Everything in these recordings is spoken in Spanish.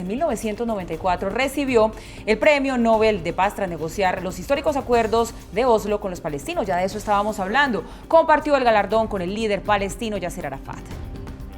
En 1994 recibió el Premio Nobel de Paz tras negociar los históricos acuerdos de Oslo con los palestinos. Ya de eso estábamos hablando. Compartió el galardón con el líder palestino Yasser Arafat.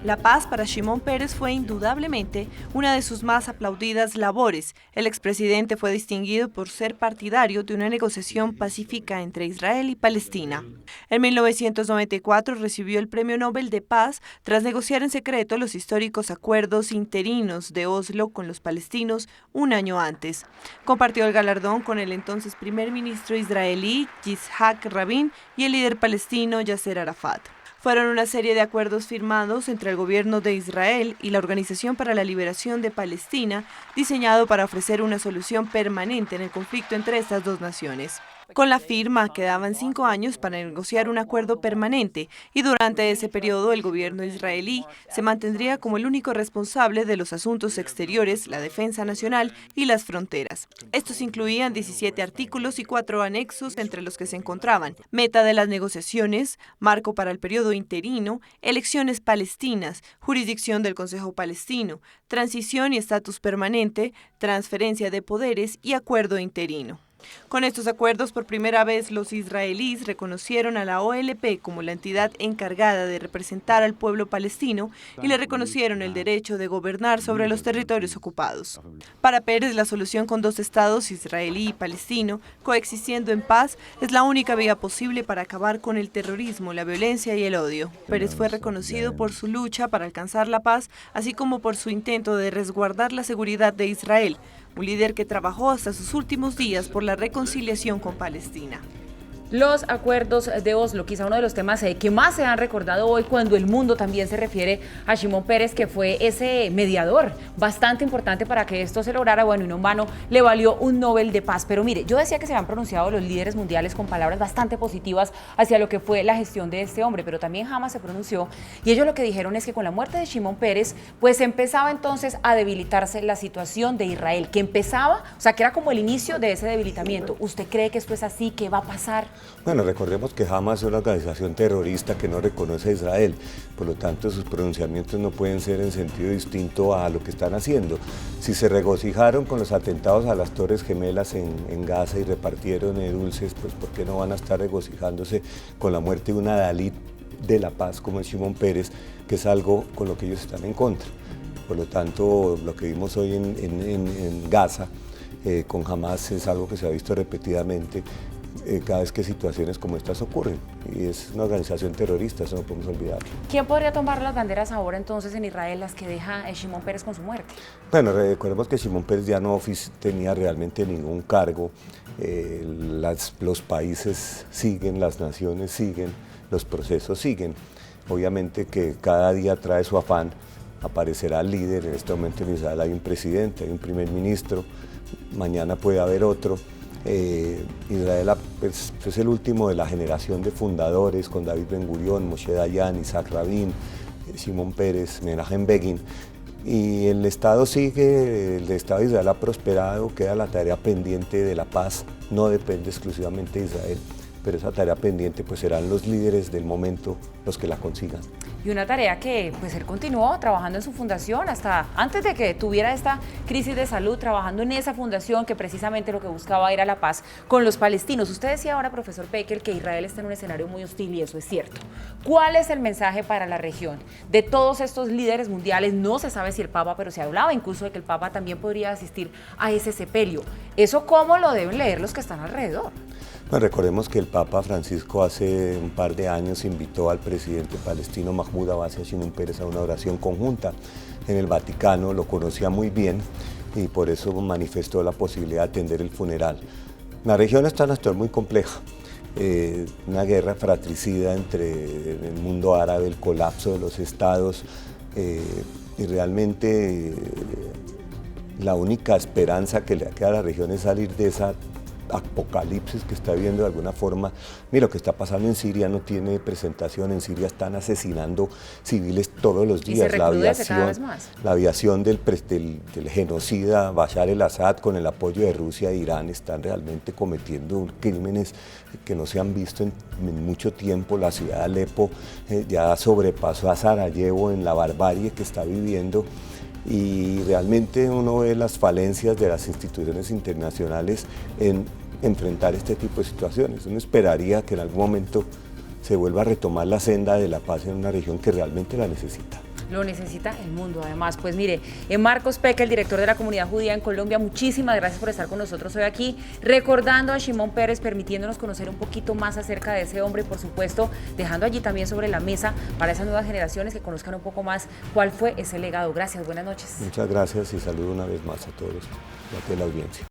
La paz para Shimon Peres fue indudablemente una de sus más aplaudidas labores. El expresidente fue distinguido por ser partidario de una negociación pacífica entre Israel y Palestina. En 1994 recibió el Premio Nobel de Paz tras negociar en secreto los históricos acuerdos interinos de Oslo con los palestinos un año antes. Compartió el galardón con el entonces primer ministro israelí Yitzhak Rabin y el líder palestino Yasser Arafat. Fueron una serie de acuerdos firmados entre el gobierno de Israel y la Organización para la Liberación de Palestina, diseñado para ofrecer una solución permanente en el conflicto entre estas dos naciones. Con la firma quedaban 5 años para negociar un acuerdo permanente y durante ese periodo el gobierno israelí se mantendría como el único responsable de los asuntos exteriores, la defensa nacional y las fronteras. Estos incluían 17 artículos y 4 anexos entre los que se encontraban meta de las negociaciones, marco para el periodo interino, elecciones palestinas, jurisdicción del Consejo Palestino, transición y estatus permanente, transferencia de poderes y acuerdo interino. Con estos acuerdos, por primera vez, los israelíes reconocieron a la OLP como la entidad encargada de representar al pueblo palestino y le reconocieron el derecho de gobernar sobre los territorios ocupados. Para Peres, la solución con 2 estados, israelí y palestino, coexistiendo en paz, es la única vía posible para acabar con el terrorismo, la violencia y el odio. Peres fue reconocido por su lucha para alcanzar la paz, así como por su intento de resguardar la seguridad de Israel, un líder que trabajó hasta sus últimos días por la reconciliación con Palestina. Los acuerdos de Oslo, quizá uno de los temas que más se han recordado hoy cuando el mundo también se refiere a Shimon Peres, que fue ese mediador bastante importante para que esto se lograra. Bueno, y no en vano le valió un Nobel de Paz. Pero mire, yo decía que se habían pronunciado los líderes mundiales con palabras bastante positivas hacia lo que fue la gestión de este hombre, pero también Hamas se pronunció y ellos lo que dijeron es que con la muerte de Shimon Peres, pues empezaba entonces a debilitarse la situación de Israel, que empezaba, o sea, que era como el inicio de ese debilitamiento. ¿Usted cree que esto es así? ¿Qué va a pasar? Bueno, recordemos que Hamas es una organización terrorista que no reconoce a Israel, por lo tanto sus pronunciamientos no pueden ser en sentido distinto a lo que están haciendo. Si se regocijaron con los atentados a las Torres Gemelas en Gaza y repartieron dulces, pues ¿por qué no van a estar regocijándose con la muerte de un adalid de la paz como es Shimon Peres, que es algo con lo que ellos están en contra? Por lo tanto, lo que vimos hoy en Gaza con Hamas es algo que se ha visto repetidamente cada vez que situaciones como estas ocurren, y es una organización terrorista, eso no podemos olvidarlo. ¿Quién podría tomar las banderas ahora entonces en Israel, las que deja Shimon Peres con su muerte? Bueno, recordemos que Shimon Peres ya no tenía realmente ningún cargo, los países siguen, las naciones siguen, los procesos siguen. Obviamente que cada día trae su afán, aparecerá el líder. En este momento en Israel hay un presidente, hay un primer ministro, mañana puede haber otro. Israel es el último de la generación de fundadores con David Ben Gurión, Moshe Dayan, Isaac Rabin, Shimon Peres, Menachem Begin, y el Estado sigue, el Estado de Israel ha prosperado, queda la tarea pendiente de la paz, no depende exclusivamente de Israel, pero esa tarea pendiente pues serán los líderes del momento los que la consigan. Y una tarea que pues él continuó trabajando en su fundación hasta antes de que tuviera esta crisis de salud, trabajando en esa fundación que precisamente lo que buscaba era la paz con los palestinos. Usted decía ahora, profesor Pekel, que Israel está en un escenario muy hostil y eso es cierto. ¿Cuál es el mensaje para la región de todos estos líderes mundiales? No se sabe si el Papa, pero se hablaba incluso de que el Papa también podría asistir a ese sepelio. ¿Eso cómo lo deben leer los que están alrededor? Bueno, recordemos que el Papa Francisco hace un par de años invitó al presidente palestino Mahmoud Abbas y a Shimon Peres a una oración conjunta en el Vaticano, lo conocía muy bien y por eso manifestó la posibilidad de atender el funeral. La región está en una situación muy compleja, una guerra fratricida entre el mundo árabe, el colapso de los estados y realmente la única esperanza que le queda a la región es salir de esa apocalipsis que está viendo de alguna forma. Mira, lo que está pasando en Siria no tiene presentación. En Siria están asesinando civiles todos los días. Y se recrudece cada vez más. La aviación del genocida Bashar el-Assad con el apoyo de Rusia e Irán están realmente cometiendo crímenes que no se han visto en mucho tiempo. La ciudad de Alepo ya sobrepasó a Sarajevo en la barbarie que está viviendo. y realmente uno ve las falencias de las instituciones internacionales en enfrentar este tipo de situaciones. Uno esperaría que en algún momento se vuelva a retomar la senda de la paz en una región que realmente la necesita. Lo necesita el mundo, además. Pues mire, Marcos Peque, el director de la comunidad judía en Colombia, muchísimas gracias por estar con nosotros hoy aquí, recordando a Shimon Peres, permitiéndonos conocer un poquito más acerca de ese hombre y, por supuesto, dejando allí también sobre la mesa para esas nuevas generaciones que conozcan un poco más cuál fue ese legado. Gracias, buenas noches. Muchas gracias y saludo una vez más a todos los de la audiencia.